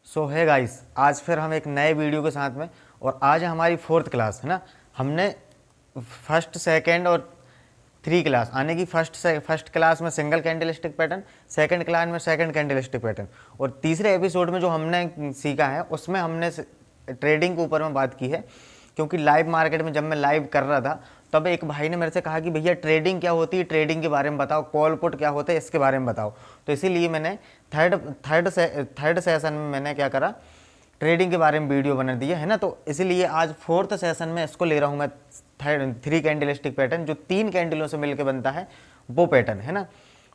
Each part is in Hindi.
सो है गाइस, आज फिर हम एक नए वीडियो के साथ में। और आज है हमारी 4th क्लास, है ना। हमने फर्स्ट सेकंड और 3 क्लास आने की फर्स्ट क्लास में single candlestick pattern, second class में सेकंड कैंडलस्टिक पैटर्न, और तीसरे एपिसोड में जो हमने सीखा है उसमें हमने ट्रेडिंग के ऊपर में बात की है। क्योंकि लाइव मार्केट में जब मैं लाइव कर रहा था तब एक भाई ने मेरे से कहा कि भैया ट्रेडिंग क्या होती है, ट्रेडिंग के बारे में बताओ, कॉल पुट क्या होता है इसके बारे में बताओ। तो इसीलिए मैंने थर्ड सेशन में मैंने क्या करा, ट्रेडिंग के बारे में वीडियो बना दिया है ना। तो इसीलिए आज 4th सेशन में इसको ले रहा हूँ मैं, 3 कैंडलस्टिक पैटर्न जो 3 कैंडलों से मिलकर बनता है वो पैटर्न, है ना।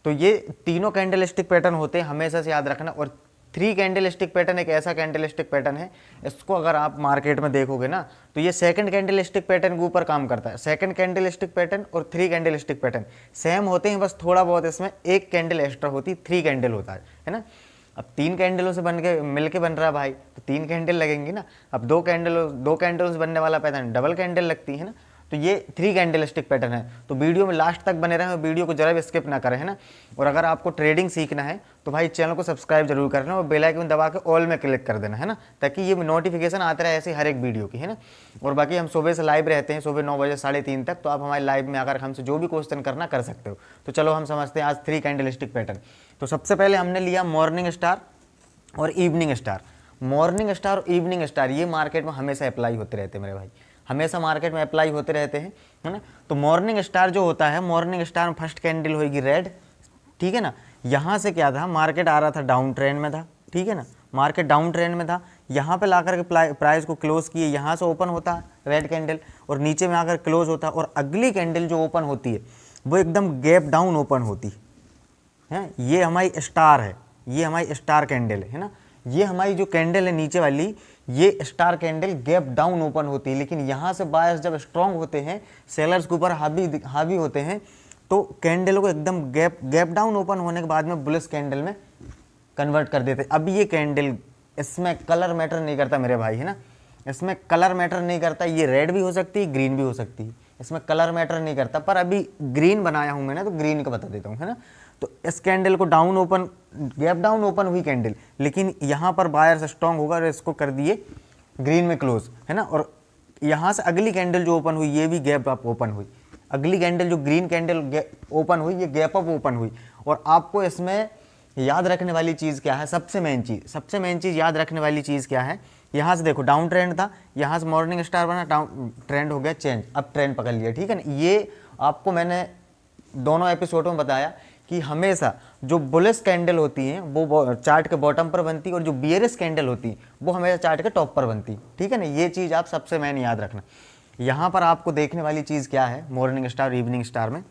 तो ये तीनों कैंडलस्टिक पैटर्न होते हैं, हमेशा से याद रखना। और 3 कैंडलस्टिक पैटर्न एक ऐसा कैंडलस्टिक पैटर्न है, इसको अगर आप मार्केट में देखोगे ना तो ये सेकंड कैंडलस्टिक पैटर्न के ऊपर काम करता है। सेकंड कैंडलस्टिक पैटर्न और 3 कैंडलस्टिक पैटर्न सेम होते हैं, बस थोड़ा बहुत इसमें एक कैंडल एक्स्ट्रा होती है, 3 कैंडल होता है ना। अब 3 कैंडलों से बन के मिल के बन रहा भाई, तो 3 कैंडल लगेंगी ना। अब 2 कैंडलों से बनने वाला पैटर्न डबल कैंडल लगती है ना। तो ये 3 कैंडलस्टिक पैटर्न है। तो वीडियो में लास्ट तक बने रहें, वीडियो को जरा भी स्किप ना करें, है ना। और अगर आपको ट्रेडिंग सीखना है तो भाई चैनल को सब्सक्राइब जरूर करना और बेल आइकन दबा के ऑल में क्लिक कर देना, है ना, ताकि ये नोटिफिकेशन आते रहे ऐसे हर एक वीडियो की, है ना। और बाकी हम सुबह से लाइव रहते हैं, सुबह 9 बजे 3:30 तक। तो आप हमारे लाइव में आकर हमसे जो भी क्वेश्चन करना कर सकते हो। तो चलो हम समझते हैं आज 3 कैंडलस्टिक पैटर्न। तो सबसे पहले हमने लिया मॉर्निंग स्टार और इवनिंग स्टार। मॉर्निंग स्टार और इवनिंग स्टार ये मार्केट में हमेशा अप्लाई होते रहते हैं मेरे भाई, हमेशा मार्केट में अप्लाई होते रहते हैं, है ना। तो मॉर्निंग स्टार जो होता है, मॉर्निंग स्टार में फर्स्ट कैंडल होगी रेड, ठीक है ना। यहाँ से क्या था, मार्केट आ रहा था डाउन ट्रेंड में था, ठीक है ना, मार्केट डाउन ट्रेंड में था। यहाँ पे लाकर के प्राइस को क्लोज किए, यहाँ से ओपन होता है रेड कैंडल और नीचे में आकर क्लोज होता है। और अगली कैंडल जो ओपन होती है वो एकदम गैप डाउन ओपन होती है। ये हमारी स्टार है, ये हमारी स्टार कैंडल है ना। ये हमारी जो कैंडल है नीचे वाली, ये star candle gap down open होती है। लेकिन यहाँ से बायर्स जब स्ट्रांग होते हैं, सेलर्स के ऊपर हावी होते हैं, तो कैंडल को एकदम गैप डाउन ओपन होने के बाद में बुलिश कैंडल में कन्वर्ट कर देते हैं। अब ये कैंडल, इसमें कलर मैटर नहीं करता मेरे भाई, है ना, इसमें कलर मैटर नहीं करता। ये रेड भी हो सकती है, ग्रीन भी हो सकती है, इसमें कलर मैटर नहीं करता। पर अभी ग्रीन बनाया हूँ मैंने तो ग्रीन का बता देता हूँ, है ना। तो इस कैंडल को down open, gap down open हुई कैंडल, लेकिन यहाँ पर बायर्स स्ट्रांग होगा और इसको कर दिए ग्रीन में क्लोज, है ना। और यहाँ से अगली कैंडल जो ओपन हुई ये भी गैप अप ओपन हुई। अगली कैंडल जो ग्रीन कैंडल ओपन हुई ये गैप अप ओपन हुई। और आपको इसमें याद रखने वाली चीज़ क्या है, सबसे मेन चीज़ याद रखने वाली चीज़ क्या है, यहाँ से देखो डाउन ट्रेंड था, यहाँ से मॉर्निंग स्टार बना, डाउन ट्रेंड हो गया चेंज, अब ट्रेंड पकड़ लिया, ठीक है ना। ये आपको मैंने दोनों एपिसोडों में बताया कि हमेशा जो बुलिश कैंडल होती हैं वो चार्ट के बॉटम पर बनती है और जो बियरिश कैंडल होती है वो हमेशा चार्ट के टॉप पर बनती है, ठीक है ना। ये चीज़ आप सबसे मेन याद रखना। यहाँ पर आपको देखने वाली चीज़ क्या है, मॉर्निंग स्टार और इवनिंग स्टार में,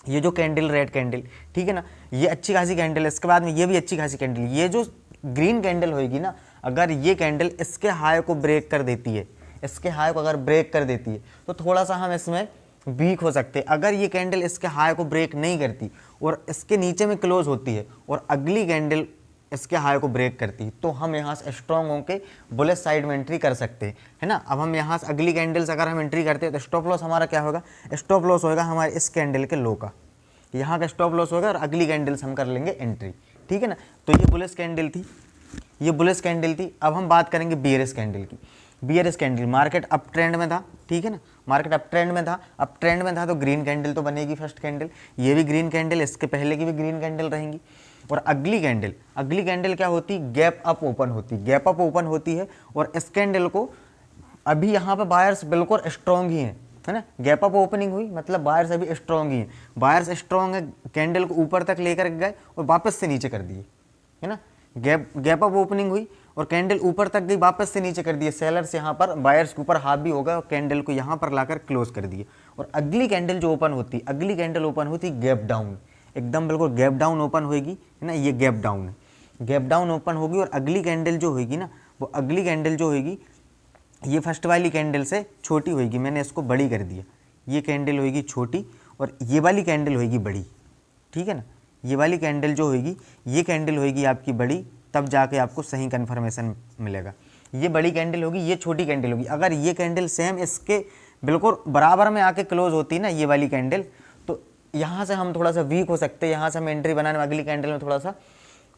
ये जो कैंडल रेड कैंडल, ठीक है ना, ये अच्छी खासी कैंडल है। इसके बाद में ये भी अच्छी खासी कैंडल। ये जो ग्रीन कैंडल होगी ना, अगर ये कैंडल इसके हाई को ब्रेक कर देती है, इसके हाई को अगर ब्रेक कर देती है तो थोड़ा सा हम इसमें वीक हो सकते हैं। अगर ये कैंडल इसके हाई को ब्रेक नहीं करती और इसके नीचे में क्लोज होती है और अगली कैंडल इसके हाई को ब्रेक करती है तो हम यहाँ से स्ट्रॉन्ग होकर बुलिश साइड में एंट्री कर सकते हैं, है ना। अब हम यहाँ से अगली कैंडल से अगर हम एंट्री करते हैं तो स्टॉप लॉस हमारा क्या होगा, स्टॉप लॉस होगा हमारे इस कैंडल के लो का, यहाँ का स्टॉप लॉस होगा और अगली कैंडल से हम कर लेंगे एंट्री, ठीक है ना। तो ये बुलिश कैंडल थी, ये बुलिश कैंडल थी। अब हम बात करेंगे बियरिश कैंडल की। Bearish candle, market up trend में था, ठीक है ना, मार्केट अप ट्रेंड में था। अप ट्रेंड में था तो ग्रीन कैंडल तो बनेगी फर्स्ट कैंडल, ये भी ग्रीन कैंडल, इसके पहले की भी ग्रीन कैंडल रहेंगी। और अगली कैंडल क्या होती, गैप अप ओपन होती, गैप अप ओपन होती है। और इस कैंडल को अभी यहाँ पे बायर्स बिल्कुल स्ट्रॉन्ग ही हैं, है ना। गैप अप ओपनिंग हुई मतलब बायर्स अभी स्ट्रॉन्ग ही हैं, बायर्स स्ट्रॉन्ग है, कैंडल को ऊपर तक लेकर गए और वापस से नीचे कर दिए, है ना। गैप अप ओपनिंग हुई और कैंडल ऊपर तक गई, वापस से नीचे कर दिए। सेलर्स यहाँ पर बायर्स के ऊपर हावी हो गए और कैंडल को यहाँ पर लाकर क्लोज कर दिए। और अगली कैंडल जो ओपन होती, अगली कैंडल ओपन होती गैप डाउन, एकदम बिल्कुल गैप डाउन ओपन होगी, है ना। ये गैप डाउन है, गैप डाउन ओपन होगी। और अगली कैंडल जो होगी ना, वो अगली कैंडल जो होगी ये फर्स्ट वाली कैंडल से छोटी होगी, मैंने इसको बड़ी कर दिया। ये कैंडल होगी छोटी और ये वाली कैंडल होगी बड़ी, ठीक है ना। ये वाली कैंडल जो होगी, ये कैंडल होगी आपकी बड़ी, तब जाके आपको सही कन्फर्मेशन मिलेगा। ये बड़ी कैंडल होगी, ये छोटी कैंडल होगी। अगर ये कैंडल सेम इसके बिल्कुल बराबर में आके क्लोज होती ना, ये वाली कैंडल, तो यहाँ से हम थोड़ा सा वीक हो सकते हैं, यहाँ से हम एंट्री बनाने में अगली कैंडल में थोड़ा सा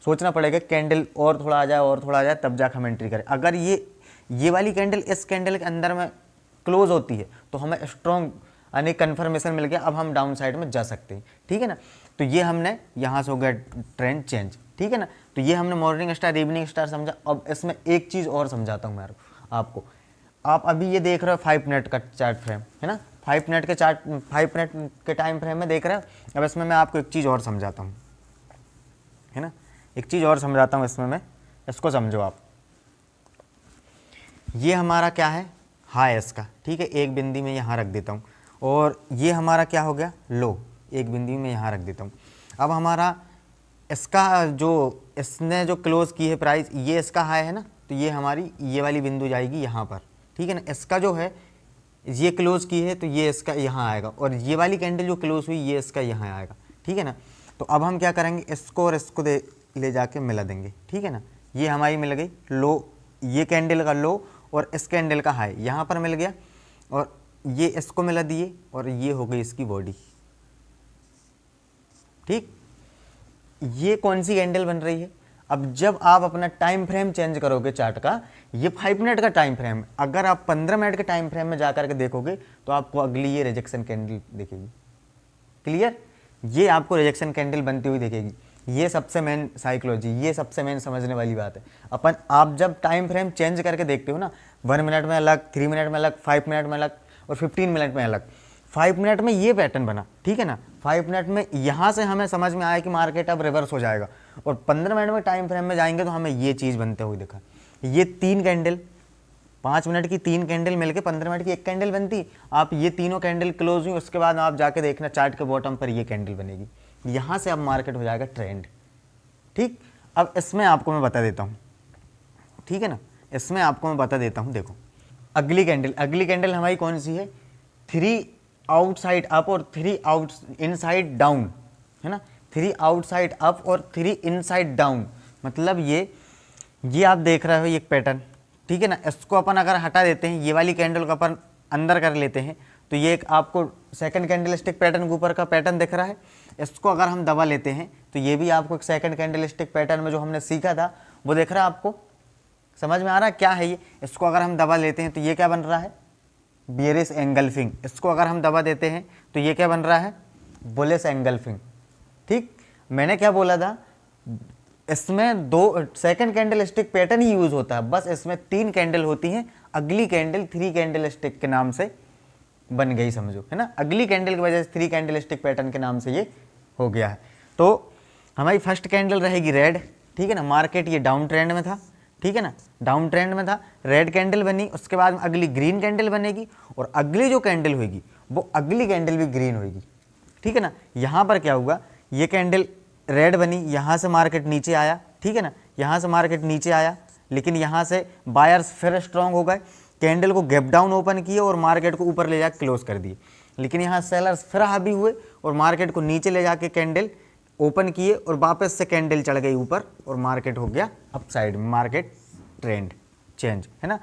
सोचना पड़ेगा कैंडल और थोड़ा आ जाए और थोड़ा आ जाए तब जाकर हम एंट्री करें। अगर ये वाली कैंडल इस कैंडल के अंदर में क्लोज होती है तो हमें स्ट्रॉन्ग यानी कन्फर्मेशन मिल गया, अब हम डाउन साइड में जा सकते हैं, ठीक है ना। तो ये हमने यहाँ से हो गया ट्रेंड चेंज, ठीक है ना। तो ये हमने मॉर्निंग स्टार इवनिंग स्टार समझा। अब इसमें एक चीज़ और समझाता हूँ मैं आपको। आप अभी ये देख रहे हो 5 मिनट का चार्ट फ्रेम है ना, 5 मिनट के टाइम फ्रेम में देख रहे हो। अब इसमें मैं आपको एक चीज़ और समझाता हूँ, है ना, एक चीज़ और समझाता हूँ इसमें मैं, इसको समझो आप। ये हमारा क्या है, हाई इसका, ठीक है, एक बिंदी में यहाँ रख देता हूँ, और ये हमारा क्या हो गया, लो, एक बिंदी में यहाँ रख देता हूँ। अब हमारा इसका जो इसने जो क्लोज़ की है प्राइस, ये इसका हाई है ना, तो ये हमारी ये वाली बिंदु जाएगी यहाँ पर, ठीक है ना। इसका जो है ये क्लोज़ की है तो ये इसका यहाँ आएगा, और ये वाली कैंडल जो क्लोज़ हुई ये इसका यहाँ आएगा, ठीक है ना। तो अब हम क्या करेंगे, इसको और इसको ले जाके मिला देंगे, ठीक है ना। ये हमारी मिल गई लो, ये कैंडल का लो और इस कैंडल का हाई यहाँ पर मिल गया, और ये इसको मिला दिए, और ये हो गई इसकी बॉडी, ठीक। ये कौन सी कैंडल बन रही है। अब जब आप अपना टाइम फ्रेम चेंज करोगे चार्ट का, ये 5 मिनट का टाइम फ्रेम, अगर आप 15 मिनट के टाइम फ्रेम में जाकर के देखोगे तो आपको अगली ये रिजेक्शन कैंडल दिखेगी, क्लियर। ये आपको रिजेक्शन कैंडल बनती हुई दिखेगी। ये सबसे मेन साइकोलॉजी, ये सबसे मेन समझने वाली बात है। आप जब टाइम फ्रेम चेंज करके देखते हो ना, 1 मिनट में अलग, 3 मिनट में अलग, 5 मिनट में अलग, और 15 मिनट में अलग। 5 मिनट में ये पैटर्न बना, ठीक है ना। 5 मिनट में यहाँ से हमें समझ में आया कि मार्केट अब रिवर्स हो जाएगा, और 15 मिनट में टाइम फ्रेम में जाएंगे तो हमें ये चीज़ बनते हुए दिखा। ये 3 कैंडल, 5 मिनट की 3 कैंडल मिलके 15 मिनट की एक कैंडल बनती। आप ये तीनों कैंडल क्लोज हुई, उसके बाद आप जाके देखना चार्ट के बॉटम पर ये कैंडल बनेगी, यहाँ से अब मार्केट हो जाएगा ट्रेंड, ठीक। अब इसमें आपको मैं बता देता हूँ, ठीक है ना, इसमें आपको मैं बता देता हूँ। देखो अगली कैंडल हमारी कौन सी है, 3 आउटसाइड अप और 3 आउट इनसाइड डाउन, है ना। 3 आउटसाइड अप और 3 इनसाइड डाउन, मतलब ये आप देख रहे हो ये एक पैटर्न, ठीक है ना। इसको अपन अगर हटा देते हैं, ये वाली कैंडल को अपन अंदर कर लेते हैं, तो ये एक आपको सेकंड कैंडलस्टिक पैटर्न के ऊपर का पैटर्न दिख रहा है। इसको अगर हम दबा लेते हैं तो ये भी आपको एक सेकंड कैंडलस्टिक पैटर्न में जो हमने सीखा था वो दिख रहा है आपको, समझ में आ रहा है क्या है ये। इसको अगर हम दबा लेते हैं तो ये क्या बन रहा है, बियरिश एंगल्फिंग। इसको अगर हम दबा देते हैं तो ये क्या बन रहा है, बुलिश एंगल्फिंग, ठीक। मैंने क्या बोला था, इसमें 2 सेकंड कैंडलस्टिक पैटर्न ही यूज होता है, बस इसमें 3 कैंडल होती हैं। अगली कैंडल 3 कैंडलस्टिक के नाम से बन गई, समझो, है ना। अगली कैंडल की वजह से 3 कैंडलस्टिक पैटर्न के नाम से ये हो गया है। तो हमारी फर्स्ट कैंडल रहेगी रेड, ठीक है ना। मार्केट ये डाउन ट्रेंड में था, ठीक है ना, डाउन ट्रेंड में था, रेड कैंडल बनी, उसके बाद में अगली ग्रीन कैंडल बनेगी, और अगली जो कैंडल होगी वो अगली कैंडल भी ग्रीन होगी, ठीक है ना। यहाँ पर क्या हुआ, ये कैंडल रेड बनी, यहाँ से मार्केट नीचे आया, ठीक है ना, यहाँ से मार्केट नीचे आया, लेकिन यहाँ से बायर्स फिर स्ट्रांग हो गए, कैंडल को गैप डाउन ओपन किए और मार्केट को ऊपर ले जाकर क्लोज कर दिए। लेकिन यहाँ सेलर्स फिर हावी हुए और मार्केट को नीचे ले जाके कैंडल ओपन किए, और वापस से कैंडल चढ़ गई ऊपर, और मार्केट हो गया अप साइड में, मार्केट ट्रेंड चेंज, है ना।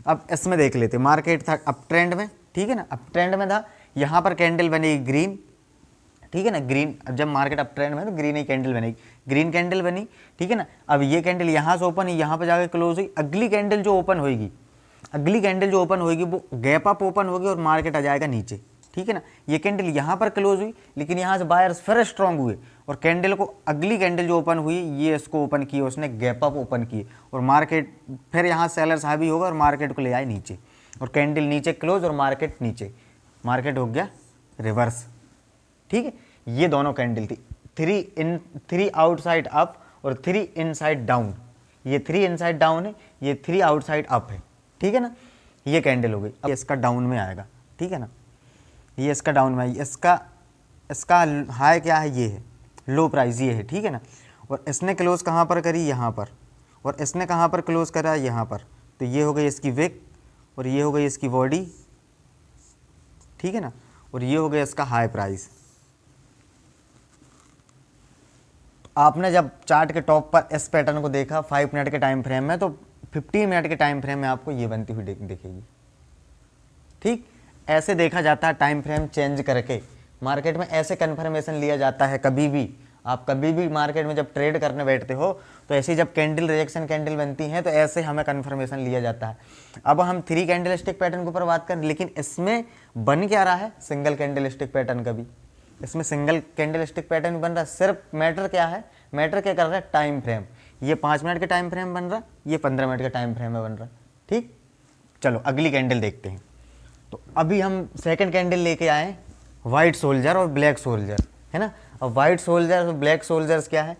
अब इसमें देख लेते, मार्केट था अप ट्रेंड में, ठीक है ना, अप ट्रेंड में था। यहाँ पर कैंडल बनेगी ग्रीन, ठीक है ना, ग्रीन। अब जब मार्केट अप ट्रेंड में तो ग्रीन ही कैंडल बनेगी, ग्रीन कैंडल बनी, ठीक है ना। अब ये कैंडल यहाँ से ओपन हुई, यहाँ पर जाकर क्लोज हुई। अगली कैंडल जो ओपन होगी, अगली कैंडल जो ओपन होगी वो गैप अप ओपन होगी और मार्केट आ जाएगा नीचे, ठीक है ना। ये कैंडल यहाँ पर क्लोज हुई, लेकिन यहाँ से बायर्स फिर स्ट्रांग हुए, और कैंडल को अगली कैंडल जो ओपन हुई ये इसको ओपन किए, उसने गैप अप ओपन किए, और मार्केट फिर यहाँ सेलर्स हावी होगा और मार्केट को ले आए नीचे, और कैंडल नीचे क्लोज और मार्केट नीचे, मार्केट हो गया रिवर्स, ठीक है। ये दोनों कैंडल थी, 3 आउटसाइड अप और 3 इनसाइड डाउन। ये 3 इनसाइड डाउन है, ये 3 आउटसाइड अप है, ठीक है ना। ये कैंडल हो गई। अब इसका डाउन में आएगा, ठीक है ना, ये इसका डाउन में आएगी। इसका हाई क्या है, ये है, लो प्राइस ये है, ठीक है ना। और इसने क्लोज कहाँ पर करी, यहाँ पर, और इसने कहाँ पर क्लोज करा, यहाँ पर। तो ये हो गई इसकी विक, और ये हो गई इसकी बॉडी, ठीक है ना, और ये हो गया इसका हाई प्राइस। आपने जब चार्ट के टॉप पर इस पैटर्न को देखा 5 मिनट के टाइम फ्रेम में, तो 15 मिनट के टाइम फ्रेम में आपको ये बनती हुई दिखेगी, ठीक। ऐसे देखा जाता है टाइम फ्रेम चेंज करके, मार्केट में ऐसे कन्फर्मेशन लिया जाता है। कभी भी आप कभी भी मार्केट में जब ट्रेड करने बैठते हो तो ऐसी जब कैंडल रिजेक्शन कैंडल बनती हैं तो ऐसे हमें कन्फर्मेशन लिया जाता है। अब हम 3 कैंडल स्टिक पैटर्न के ऊपर बात करें, लेकिन इसमें बन क्या रहा है, सिंगल कैंडल स्टिक पैटर्न का भी, इसमें सिंगल कैंडल स्टिक पैटर्न बन रहा है। सिर्फ मैटर क्या है, मैटर क्या कर रहा है, टाइम फ्रेम। ये 5 मिनट के टाइम फ्रेम बन रहा है, ये 15 मिनट के टाइम फ्रेम में बन रहा है। ठीक, चलो अगली कैंडल देखते हैं। तो अभी हम सेकंड कैंडल लेके आए वाइट सोल्जर और ब्लैक सोल्जर, है ना। अब वाइट सोल्जर और ब्लैक सोल्जर्स क्या है,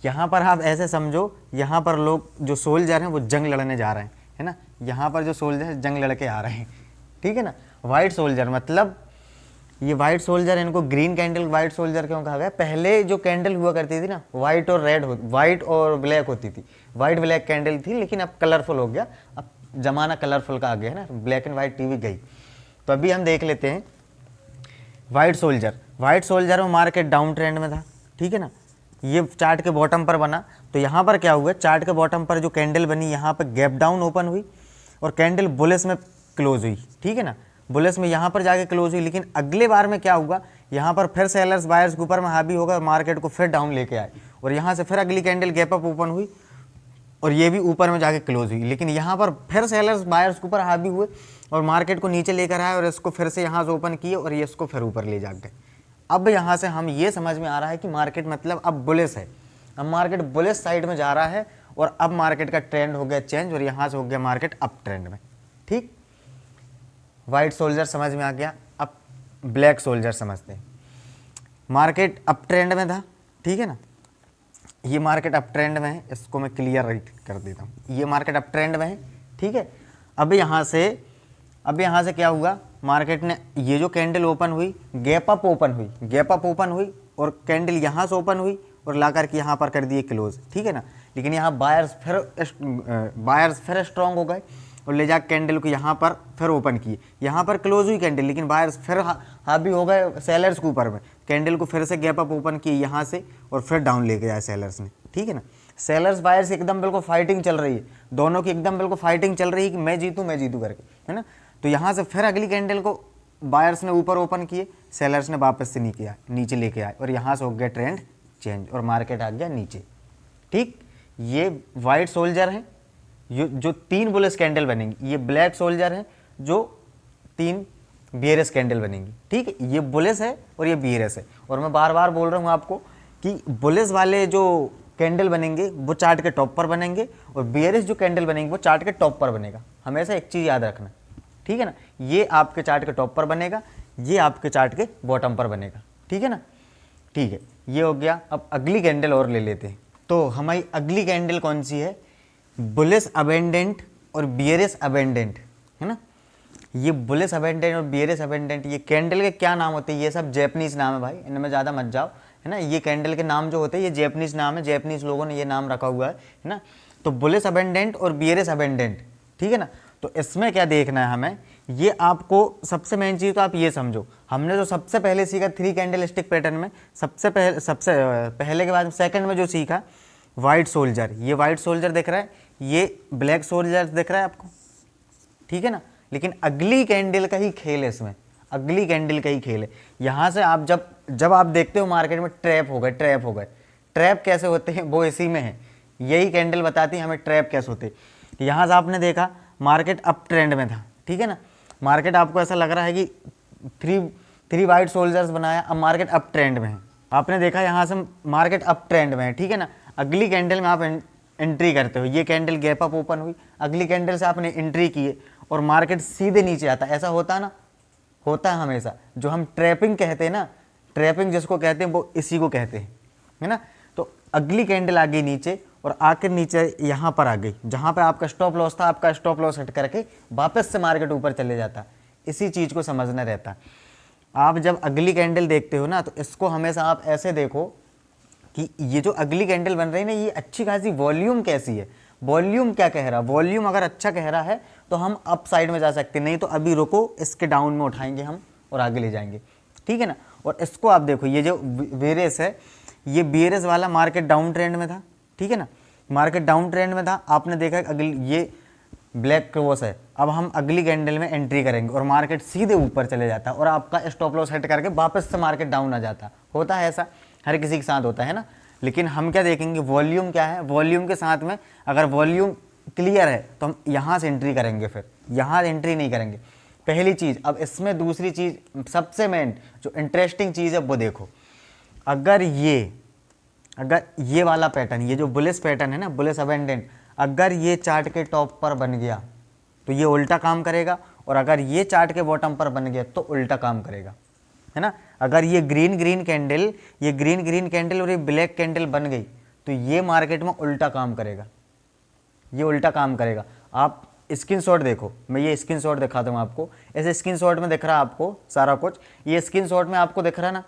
यहाँ पर आप ऐसे समझो, यहाँ पर लोग जो सोल्जर हैं वो जंग लड़ने जा रहे हैं, है ना। यहाँ पर जो सोल्जर जंग लड़के आ रहे हैं, ठीक है ना। वाइट सोल्जर मतलब ये वाइट सोल्जर, इनको ग्रीन कैंडल वाइट सोल्जर क्यों कहा गया, पहले जो कैंडल हुआ करती थी ना वाइट और रेड वाइट और ब्लैक होती थी, वाइट ब्लैक कैंडल थी, लेकिन अब कलरफुल हो गया, अब जमाना कलरफुल का आ गया है ना, ब्लैक एंड वाइट टीवी गई। तो अभी हम देख लेते हैं वाइट सोल्जर। वाइट सोल्जर में मार्केट डाउन ट्रेंड में था, ठीक है ना। ये चार्ट के बॉटम पर बना, तो यहाँ पर क्या हुआ, चार्ट के बॉटम पर जो कैंडल बनी यहाँ पर गैप डाउन ओपन हुई और कैंडल बुलिश में क्लोज हुई, ठीक है ना। बुलिश में यहाँ पर जाके क्लोज हुई, लेकिन अगले बार में क्या हुआ, यहाँ पर फिर सेलर्स बायर्स के ऊपर में हावी होगा और मार्केट को फिर डाउन लेके आए और यहाँ से फिर अगली कैंडल गैप अप ओपन हुई और ये भी ऊपर में जाके क्लोज हुई, लेकिन यहाँ पर फिर सेलर्स बायर्स के ऊपर हावी हुए और मार्केट को नीचे लेकर आए और इसको फिर से यहाँ से ओपन किए और ये इसको फिर ऊपर ले जा गए। अब यहाँ से हम ये समझ में आ रहा है कि मार्केट मतलब अब बुलिश है, अब मार्केट बुलिश साइड में जा रहा है और अब मार्केट का ट्रेंड हो गया चेंज और यहाँ से हो गया मार्केट अप ट्रेंड में। ठीक, वाइट सोल्जर समझ में आ गया। अब ब्लैक सोल्जर समझते हैं। मार्केट अप ट्रेंड में था, ठीक है ना, ये मार्केट अप ट्रेंड में है, इसको मैं क्लियर राइट कर देता हूँ, ये मार्केट अप ट्रेंड में है, ठीक है। अब यहाँ से क्या हुआ, मार्केट ने ये जो कैंडल ओपन हुई गैप अप ओपन हुई और कैंडल यहाँ से ओपन हुई और ला करके यहाँ पर कर दिए क्लोज, ठीक है ना। लेकिन यहाँ बायर्स फिर स्ट्रॉन्ग हो गए और ले जा कैंडल को यहाँ पर फिर ओपन किए, यहाँ पर क्लोज हुई कैंडल, लेकिन बायर्स फिर हावी हो गए सेलर्स के ऊपर में, कैंडल को फिर से गैप अप ओपन किए यहाँ से और फिर डाउन लेके जाए सेलर्स ने, ठीक है ना। सेलर्स बायर्स एकदम बिल्कुल फाइटिंग चल रही है, दोनों की एकदम बिल्कुल फाइटिंग चल रही है कि मैं जीतूँ करके, है ना। तो यहाँ से फिर अगली कैंडल को बायर्स ने ऊपर ओपन किए, सेलर्स ने वापस से नीचे लेके आए और यहाँ से हो गया ट्रेंड चेंज और मार्केट आ गया नीचे। ठीक, ये वाइट सोल्जर है, ये जो 3 बुलिश कैंडल बनेंगी, ये ब्लैक सोल्जर है जो 3 बियरिश कैंडल बनेंगी। ठीक है, ये बुलिश है और ये बियरिश है। और मैं बार बार बोल रहा हूँ आपको कि बुलिश वाले जो कैंडल बनेंगे वो चार्ट के टॉप पर बनेंगे और बियरिश जो कैंडल बनेंगे वो चार्ट के टॉप पर बनेगा। हमेशा एक चीज़ याद रखना, ठीक है ना, ये आपके चार्ट के टॉप पर बनेगा, ये आपके चार्ट के बॉटम पर बनेगा, ठीक है ना। ठीक है, ये हो गया। अब अगली कैंडल और ले लेते हैं। तो हमारी अगली कैंडल कौन सी है, बुलिश अबेंडेंट और बियरिश अबेंडेंट, है ना। ये बुलिश अबेंडेंट और बियरिश अबेंडेंट, ये कैंडल के क्या नाम होते हैं, ये सब जैपनीज नाम है भाई, इनमें ज़्यादा मत जाओ, है ना। ये कैंडल के नाम जो होते हैं ये जैपनीज नाम है, जैपनीज लोगों ने ये नाम रखा हुआ है ना। तो बुलिश अबेंडेंट और बियरिश अबेंडेंट, ठीक है ना। तो इसमें क्या देखना है हमें, ये आपको सबसे मेन चीज़ तो आप ये समझो, हमने जो सबसे पहले सीखा 3 कैंडल स्टिक पैटर्न में, सबसे पहले के बाद सेकंड में जो सीखा वाइट सोल्जर, ये वाइट सोल्जर दिख रहा है, ये ब्लैक सोल्जर दिख रहा है आपको, ठीक है ना। लेकिन अगली कैंडल का ही खेल है इसमें, अगली कैंडल का ही खेल है। यहाँ से आप जब आप देखते हो मार्केट में ट्रैप हो गए, ट्रैप कैसे होते हैं वो इसी में है, यही कैंडल बताती है हमें ट्रैप कैसे होते हैं। यहाँ से आपने देखा मार्केट अप ट्रेंड में था, ठीक है ना, मार्केट आपको ऐसा लग रहा है कि 3 वाइट सोल्जर्स बनाया, अब मार्केट अप ट्रेंड में है, आपने देखा यहाँ से मार्केट अप ट्रेंड में है, ठीक है ना। अगली कैंडल में आप एंट्री करते हो, ये कैंडल गैप अप ओपन हुई, अगली कैंडल से आपने एंट्री किए और मार्केट सीधे नीचे आता है, ऐसा होता है ना, होता है हमेशा। जो हम ट्रैपिंग कहते हैं ना, ट्रैपिंग जिसको कहते हैं वो इसी को कहते हैं, है ना। तो अगली कैंडल आ गई नीचे और आकर नीचे यहाँ पर आ गई, जहाँ पे आपका स्टॉप लॉस था, आपका स्टॉप लॉस हट करके वापस से मार्केट ऊपर चले जाता। इसी चीज़ को समझना रहता। आप जब अगली कैंडल देखते हो ना, तो इसको हमेशा आप ऐसे देखो कि ये जो अगली कैंडल बन रही है ना, ये अच्छी खासी वॉल्यूम कैसी है, वॉल्यूम क्या कह रहा है, वॉल्यूम अगर अच्छा कह रहा है तो हम अप साइड में जा सकते, नहीं तो अभी रुको, इसके डाउन में उठाएंगे हम और आगे ले जाएंगे, ठीक है ना। और इसको आप देखो, ये जो बियरिश है, ये बियरिश वाला मार्केट डाउन ट्रेंड में था, ठीक है ना, मार्केट डाउन ट्रेंड में था, आपने देखा अगली ये ब्लैक क्रॉस है। अब हम अगली कैंडल में एंट्री करेंगे और मार्केट सीधे ऊपर चले जाता और आपका स्टॉप लॉस हिट करके वापस से मार्केट डाउन आ जाता, होता है ऐसा। हर किसी के साथ होता है ना। लेकिन हम क्या देखेंगे, वॉल्यूम क्या है, वॉल्यूम के साथ में अगर वॉल्यूम क्लियर है तो हम यहाँ से एंट्री करेंगे, फिर यहाँ एंट्री नहीं करेंगे, पहली चीज़। अब इसमें दूसरी चीज़ सबसे मेन जो इंटरेस्टिंग चीज़ है वो देखो, अगर ये वाला पैटर्न, ये जो बुलिश पैटर्न है ना, बुलिश अबेंडेंट, अगर ये चार्ट के टॉप पर बन गया तो ये उल्टा काम करेगा, और अगर ये चार्ट के बॉटम पर बन गया तो उल्टा काम करेगा, है ना। अगर ये ग्रीन कैंडल और ये ब्लैक कैंडल बन गई तो ये मार्केट में उल्टा काम करेगा, ये उल्टा काम करेगा। आप स्क्रीनशॉट देखो, मैं ये स्क्रीनशॉट दिखाता हूँ आपको। ऐसे स्क्रीनशॉट में दिख रहा है आपको सारा कुछ, ये स्क्रीनशॉट में आपको दिख रहा है ना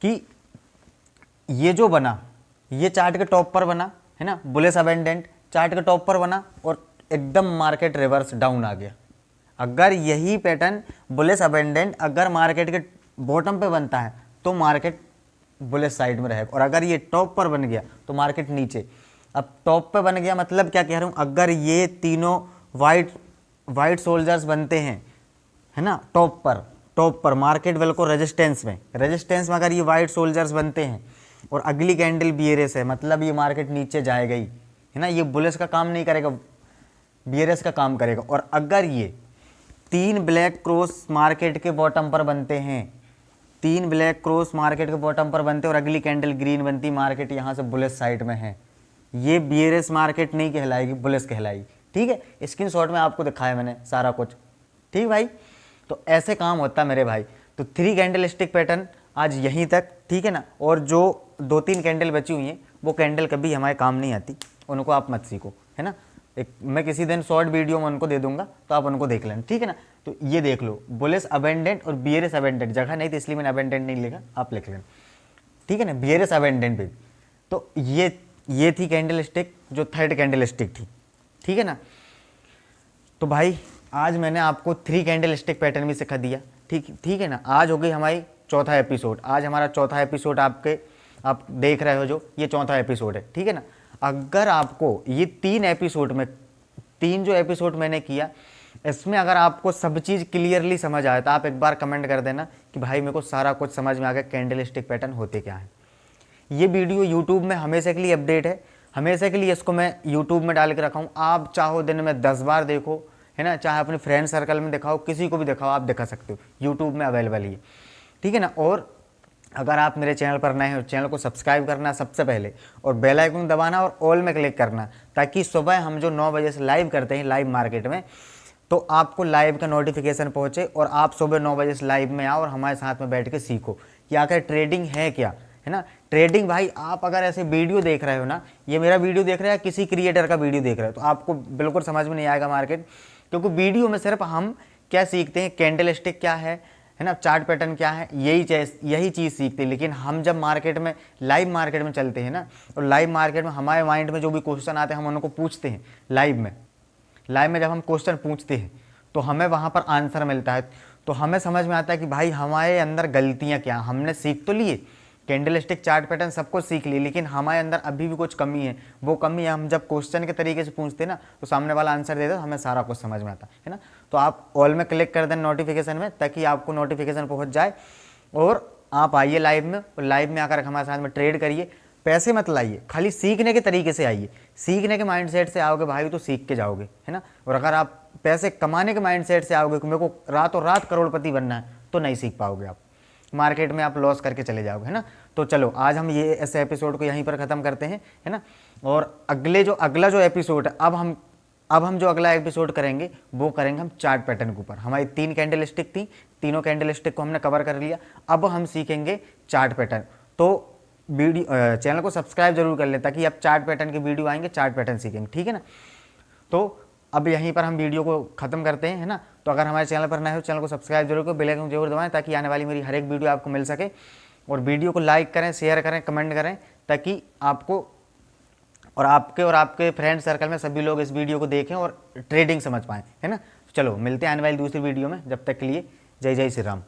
कि ये जो बना, ये चार्ट के टॉप पर बना है ना, बुलिश अबेंडेंट चार्ट के टॉप पर बना और एकदम मार्केट रिवर्स डाउन आ गया। अगर यही पैटर्न बुलिश अबेंडेंट अगर मार्केट के बॉटम पे बनता है तो मार्केट बुलिश साइड में रहेगा, और अगर ये टॉप पर बन गया तो मार्केट नीचे। अब टॉप पे बन गया मतलब क्या कह रहा हूँ, अगर ये तीनों वाइट सोल्जर्स बनते हैं, है ना, टॉप पर मार्केट बिल्कुल रेजिस्टेंस में अगर ये वाइट सोल्जर्स बनते हैं और अगली कैंडल बियरिश है, मतलब ये मार्केट नीचे जाएगा ही, है ना, ये बुलिश का काम नहीं करेगा, बियरिश का काम करेगा। और अगर ये 3 ब्लैक क्रॉस मार्केट के बॉटम पर बनते हैं, 3 ब्लैक क्रॉस मार्केट के बॉटम पर बनते हैं और अगली कैंडल ग्रीन बनती, मार्केट यहाँ से बुलिश साइड में है, ये बियरिश मार्केट नहीं कहलाएगी, बुलिश कहलाएगी। ठीक है, स्क्रीनशॉट में आपको दिखाया मैंने सारा कुछ। ठीक भाई, तो ऐसे काम होता है मेरे भाई। तो 3 कैंडल स्टिक पैटर्न आज यहीं तक, ठीक है ना। और जो 2-3 कैंडल बची हुई हैं वो कैंडल कभी हमारे काम नहीं आती, उनको आप मत सीखो, है ना। मैं किसी दिन शॉर्ट वीडियो में उनको दे दूंगा तो आप उनको देख लेना, ठीक है ना। तो ये देख लो, बुलिश अबेंडेंट और बियरिश अबेंडेंट, जगह नहीं थी इसलिए मैंने अबेंडेंट नहीं लिखा, आप लिख लेना, ठीक है ना, बियरिश अबेंडेंट भी। तो ये थी कैंडल स्टिक जो 3rd कैंडल स्टिक थी, ठीक है ना। तो भाई आज मैंने आपको 3 कैंडल स्टिक पैटर्न भी सिखा दिया, ठीक है ना। आज हो गई हमारी 4था एपिसोड, आज हमारा 4था एपिसोड आप देख रहे हो, जो ये 4था एपिसोड है, ठीक है ना। अगर आपको ये 3 एपिसोड में, 3 जो एपिसोड मैंने किया, इसमें अगर आपको सब चीज़ क्लियरली समझ आया तो आप एक बार कमेंट कर देना कि भाई मेरे को सारा कुछ समझ में आ गया, कैंडल स्टिक पैटर्न होते क्या है। ये वीडियो यूट्यूब में हमेशा के लिए अपडेट है, हमेशा के लिए इसको मैं यूट्यूब में डाल के रखा हूँ। आप चाहो दिन में 10 बार देखो, है ना, चाहे अपने फ्रेंड सर्कल में दिखाओ, किसी को भी दिखाओ, आप दिखा सकते हो, यूट्यूब में अवेलेबल ही है, ठीक है ना। और अगर आप मेरे चैनल पर नए हो, चैनल को सब्सक्राइब करना सबसे पहले, और बेल आइकन दबाना और ऑल में क्लिक करना, ताकि सुबह हम जो 9 बजे से लाइव करते हैं लाइव मार्केट में, तो आपको लाइव का नोटिफिकेशन पहुँचे और आप सुबह 9 बजे से लाइव में आओ और हमारे साथ में बैठ के सीखो कि आखिर ट्रेडिंग है क्या, है ना। ट्रेडिंग भाई, आप अगर ऐसे वीडियो देख रहे हो ना, ये मेरा वीडियो देख रहे हैं, किसी क्रिएटर का वीडियो देख रहे हो, तो आपको बिल्कुल समझ में नहीं आएगा मार्केट, क्योंकि वीडियो में सिर्फ हम क्या सीखते हैं, कैंडल स्टिक क्या है ना, चार्ट पैटर्न क्या है, यही चीज़ सीखते हैं। लेकिन हम जब मार्केट में, लाइव मार्केट में चलते हैं ना, और लाइव मार्केट में हमारे माइंड में जो भी क्वेश्चन आते हैं हम उनको पूछते हैं लाइव में जब हम क्वेश्चन पूछते हैं तो हमें वहाँ पर आंसर मिलता है, तो हमें समझ में आता है कि भाई हमारे अंदर गलतियाँ क्या, हमने सीख तो लिए कैंडल स्टिक चार्ट पैटर्न सब कुछ सीख लिए, लेकिन हमारे अंदर अभी भी कुछ कमी है। वो कमी है, हम जब क्वेश्चन के तरीके से पूछते हैं ना तो सामने वाला आंसर दे दे तो हमें सारा कुछ समझ में आता है ना। तो आप ऑल में क्लिक कर दें नोटिफिकेशन में, ताकि आपको नोटिफिकेशन पहुंच जाए और आप आइए लाइव में, और लाइव में आकर हमारे साथ में ट्रेड करिए। पैसे मत लाइए, खाली सीखने के तरीके से आइए, सीखने के माइंडसेट से आओगे भाई तो सीख के जाओगे, है ना। और अगर आप पैसे कमाने के माइंडसेट से आओगे कि मेरे को रातों रात करोड़पति बनना है, तो नहीं सीख पाओगे, आप मार्केट में आप लॉस करके चले जाओगे, है ना। तो चलो आज हम ये ऐसे एपिसोड को यहीं पर ख़त्म करते हैं, है ना। और अगला जो एपिसोड है, अब हम जो अगला एपिसोड करेंगे वो करेंगे हम चार्ट पैटर्न के ऊपर। हमारी 3 कैंडल स्टिक थी, तीनों कैंडल स्टिक को हमने कवर कर लिया, अब हम सीखेंगे चार्ट पैटर्न। तो चैनल को सब्सक्राइब जरूर कर लें, ताकि अब चार्ट पैटर्न की वीडियो आएंगे, चार्ट पैटर्न सीखेंगे, ठीक है ना। तो अब यहीं पर हम वीडियो को ख़त्म करते हैं, है ना। तो अगर हमारे चैनल पर नए हो, चैनल को सब्सक्राइब जरूर करो, बेल आइकन जरूर दबाएं, ताकि आने वाली मेरी हर एक वीडियो आपको मिल सके। और वीडियो को लाइक करें, शेयर करें, कमेंट करें, ताकि आपको और आपके फ्रेंड सर्कल में सभी लोग इस वीडियो को देखें और ट्रेडिंग समझ पाएँ, है ना। चलो मिलते हैं आने वाली दूसरी वीडियो में, जब तक के लिए जय जय श्री राम।